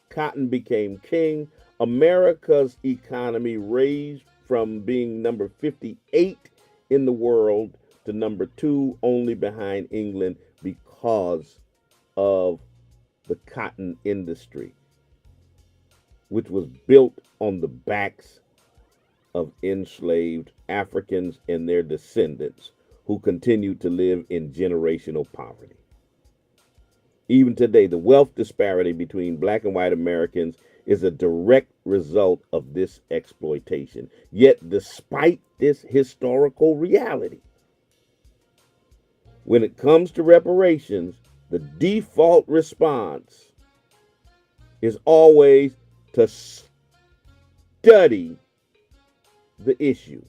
Cotton became king. America's economy raised from being number 58 in the world to number 2, only behind England, because of the cotton industry, which was built on the backs of enslaved Africans and their descendants who continue to live in generational poverty. Even today, the wealth disparity between Black and white Americans is a direct result of this exploitation. Yet, despite this historical reality, when it comes to reparations, the default response is always to study the issue,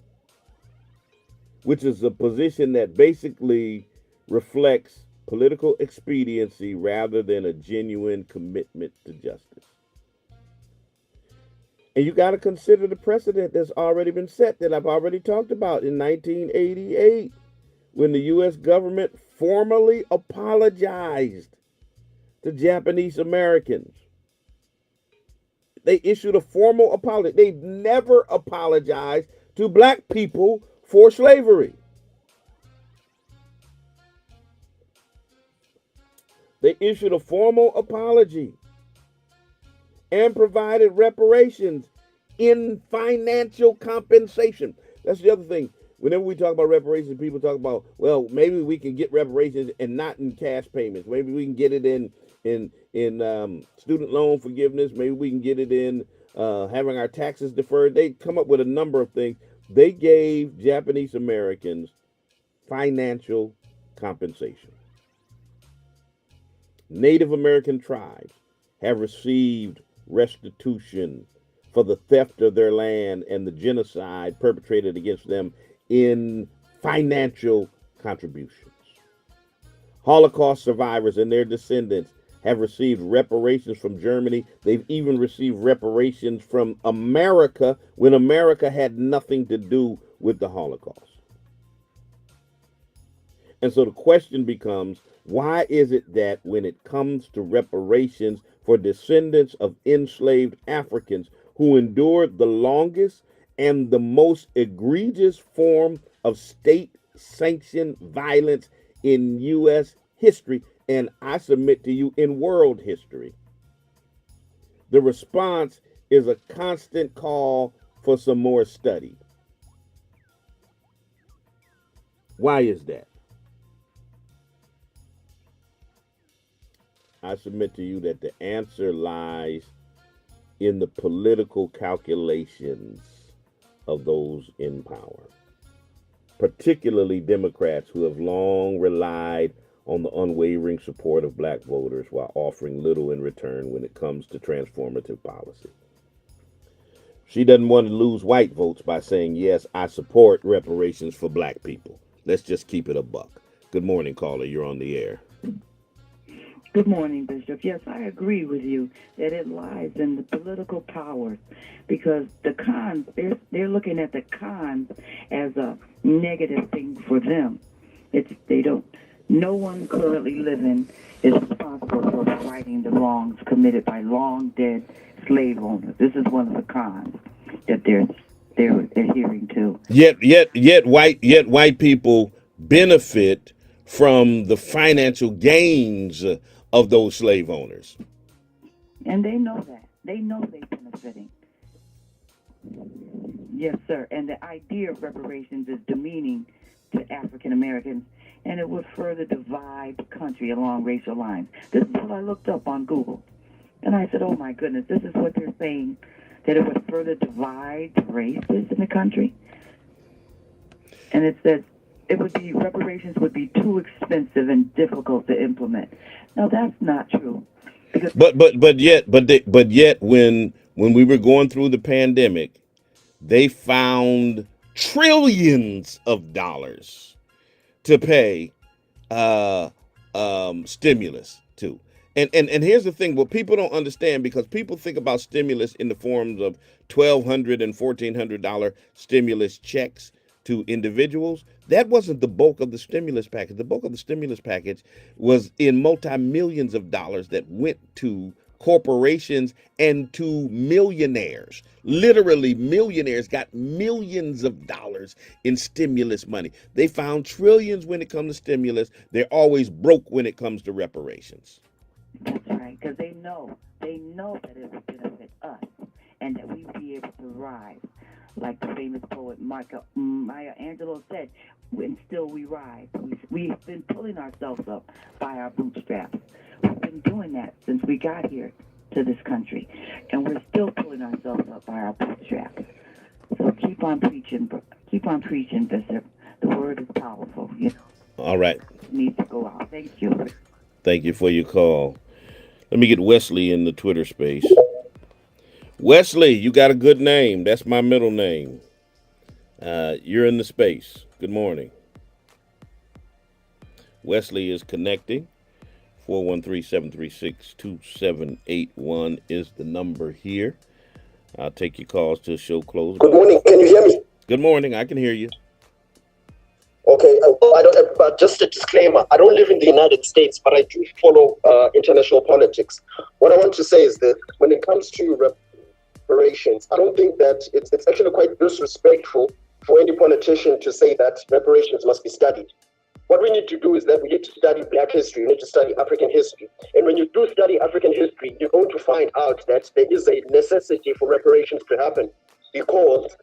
which is a position that basically reflects political expediency rather than a genuine commitment to justice. And you got to consider the precedent that's already been set that I've already talked about in 1988, when the U.S. government formally apologized to Japanese Americans. They issued a formal apology. They've never apologized to Black people for slavery. They issued a formal apology and provided reparations in financial compensation. That's the other thing. Whenever we talk about reparations, people talk about, well, maybe we can get reparations and not in cash payments. Maybe we can get it in student loan forgiveness. Maybe we can get it in having our taxes deferred. They come up with a number of things. They gave Japanese Americans financial compensation. Native American tribes have received restitution for the theft of their land and the genocide perpetrated against them in financial contributions. Holocaust survivors and their descendants have received reparations from Germany. They've even received reparations from America when America had nothing to do with the Holocaust. And so the question becomes, why is it that when it comes to reparations for descendants of enslaved Africans who endured the longest and the most egregious form of state-sanctioned violence in U.S. history, and I submit to you in world history, the response is a constant call for some more study? Why is that? I submit to you that the answer lies in the political calculations of those in power, particularly Democrats who have long relied on the unwavering support of black voters while offering little in return when it comes to transformative policy. She doesn't want to lose white votes by saying, yes, I support reparations for black people. Let's just keep it a buck. Good morning, caller. You're on the air. Good morning, Bishop. Yes, I agree with you that it lies in the political powers, because the cons, they're looking at the cons as a negative thing for them. No one currently living is responsible for righting the wrongs committed by long dead slave owners. This is one of the cons that they're adhering to. Yet white people benefit from the financial gains of those slave owners. And they know that. They know they're benefiting. Yes, sir. And the idea of reparations is demeaning to African Americans, and it would further divide the country along racial lines. This is what I looked up on Google. And I said, oh my goodness, this is what they're saying, that it would further divide races in the country. And it says reparations would be too expensive and difficult to implement. Now that's not true. But yet when we were going through the pandemic, they found trillions of dollars to pay stimulus to. And here's the thing, what people don't understand, because people think about stimulus in the forms of $1,200 and $1,400 stimulus checks to individuals. That wasn't the bulk of the stimulus package. The bulk of the stimulus package was in multi-millions of dollars that went to corporations and to millionaires. Literally, millionaires got millions of dollars in stimulus money. They found trillions when it comes to stimulus. They're always broke when it comes to reparations. That's right, because they know that it would benefit us and that we'd be able to rise. Like the famous poet Maya Angelou said, and still we rise. We've been pulling ourselves up by our bootstraps. We've been doing that since we got here to this country, and we're still pulling ourselves up by our bootstraps. So keep on preaching, Bishop. The word is powerful, you know. All right. It needs to go out. Thank you. Thank you for your call. Let me get Wesley in the Twitter space. Wesley, you got a good name. That's my middle name. You're in the space. Good morning. Wesley is connecting. 413-736-2781 is the number here. I'll take your calls till show close. Good morning. Can you hear me? Good morning. I can hear you. Okay. Just a disclaimer. I don't live in the United States, but I do follow international politics. What I want to say is that when it comes to reparations, I don't think that it's actually quite disrespectful for any politician to say that reparations must be studied. What we need to do is that we need to study Black history, we need to study African history. And when you do study African history, you're going to find out that there is a necessity for reparations to happen, because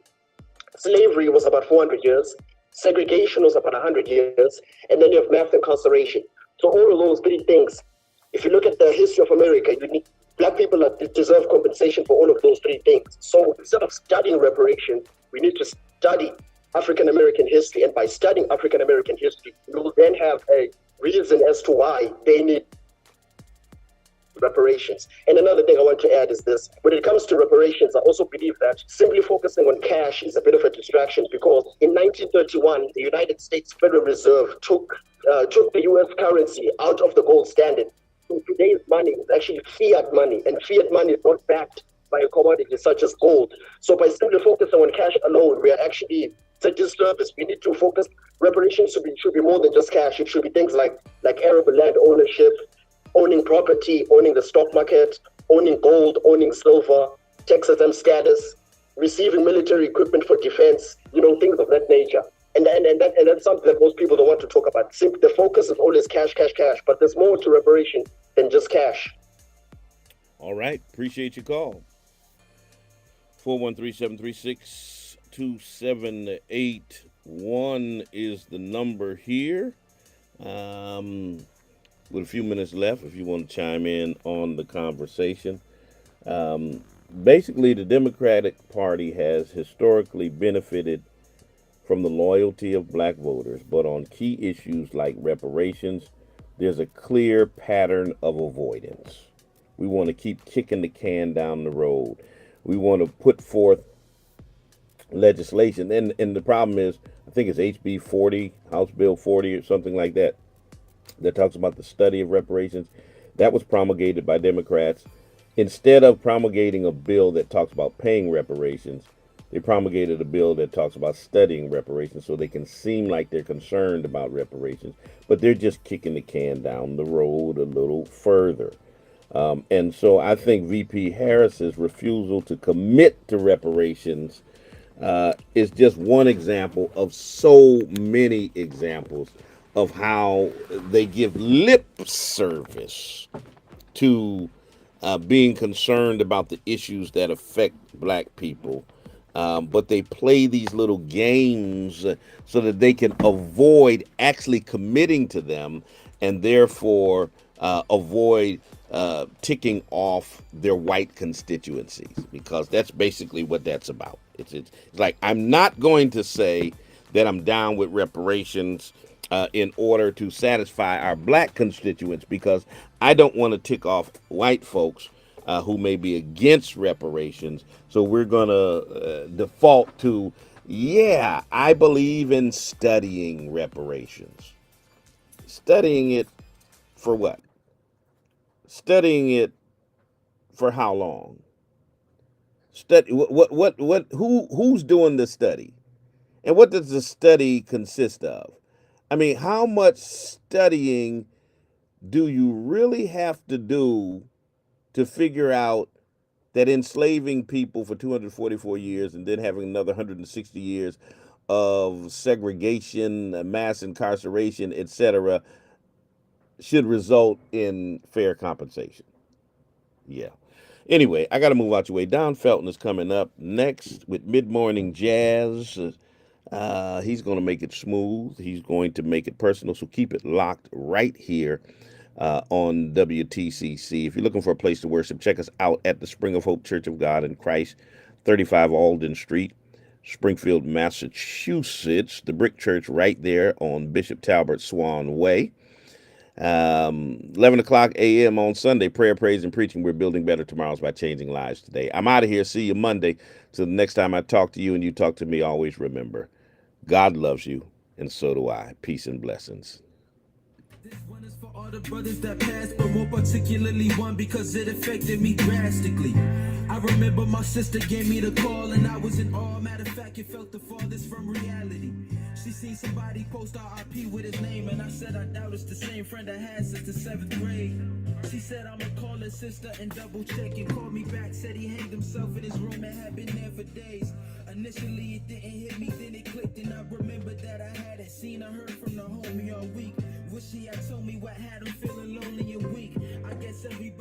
slavery was about 400 years, segregation was about 100 years, and then you have mass incarceration. So all of those three things, if you look at the history of America, you need Black people deserve compensation for all of those three things. So instead of studying reparations, we need to study African American history, and by studying African American history, we will then have a reason as to why they need reparations. And another thing I want to add is this. When it comes to reparations, I also believe that simply focusing on cash is a bit of a distraction, because in 1931, the United States Federal Reserve took the U.S. currency out of the gold standard. So today's money is actually fiat money, and fiat money is not backed by a commodity such as gold. So by simply focusing on cash alone, we are actually, it's a disservice. We need to focus. Reparations should be more than just cash. It should be things like arable land ownership, owning property, owning the stock market, owning gold, owning silver, tax exempt status, receiving military equipment for defense, things of that nature. And that's something that most people don't want to talk about. The focus is always cash, cash, cash, but there's more to reparation than just cash. All right. Appreciate your call. 413-736-2781 is the number here. With a few minutes left, if you want to chime in on the conversation. Basically, the Democratic Party has historically benefited from the loyalty of black voters, but on key issues like reparations, there's a clear pattern of avoidance. We want to keep kicking the can down the road. We want to put forth legislation. And the problem is, I think it's HB 40, House Bill 40 or something like that, that talks about the study of reparations. That was promulgated by Democrats. Instead of promulgating a bill that talks about paying reparations, they promulgated a bill that talks about studying reparations, so they can seem like they're concerned about reparations, but they're just kicking the can down the road a little further. And so I think VP Harris's refusal to commit to reparations is just one example of so many examples of how they give lip service to being concerned about the issues that affect black people. But they play these little games so that they can avoid actually committing to them, and therefore avoid ticking off their white constituencies, because that's basically what that's about. It's like, I'm not going to say that I'm down with reparations in order to satisfy our black constituents, because I don't want to tick off white folks who may be against reparations. So we're going to default to, yeah, I believe in studying reparations. Studying it for what? Studying it for how long? Who's doing the study? And what does the study consist of? I mean, how much studying do you really have to do to figure out that enslaving people for 244 years and then having another 160 years of segregation, mass incarceration, etc., should result in fair compensation? Yeah. Anyway, I got to move out your way. Don Felton is coming up next with Mid-Morning Jazz. He's going to make it smooth. He's going to make it personal. So keep it locked right here on WTCC. If you're looking for a place to worship, check us out at the Spring of Hope Church of God in Christ, 35 Alden Street, Springfield, Massachusetts. The Brick Church right there on Bishop Talbert Swan Way. 11 o'clock a.m. on Sunday, prayer, praise, and preaching. We're building better tomorrows by changing lives today. I'm out of here. See you Monday. Till the next time I talk to you and you talk to me, always remember, God loves you, and so do I. Peace and blessings. This one is for all the brothers that passed, but more particularly one because it affected me drastically. I remember my sister gave me the call and I was in awe. Matter of fact, it felt the farthest from reality. She seen somebody post RIP with his name, and I said I doubt it's the same friend I had since the 7th grade. She said I'ma call his sister and double check, and called me back, said he hanged himself in his room and had been there for days. Initially it didn't hit me, then it clicked, and I remembered that I hadn't seen or heard from the homie all week. Wish he had told me what had him feeling lonely and weak. I guess everybody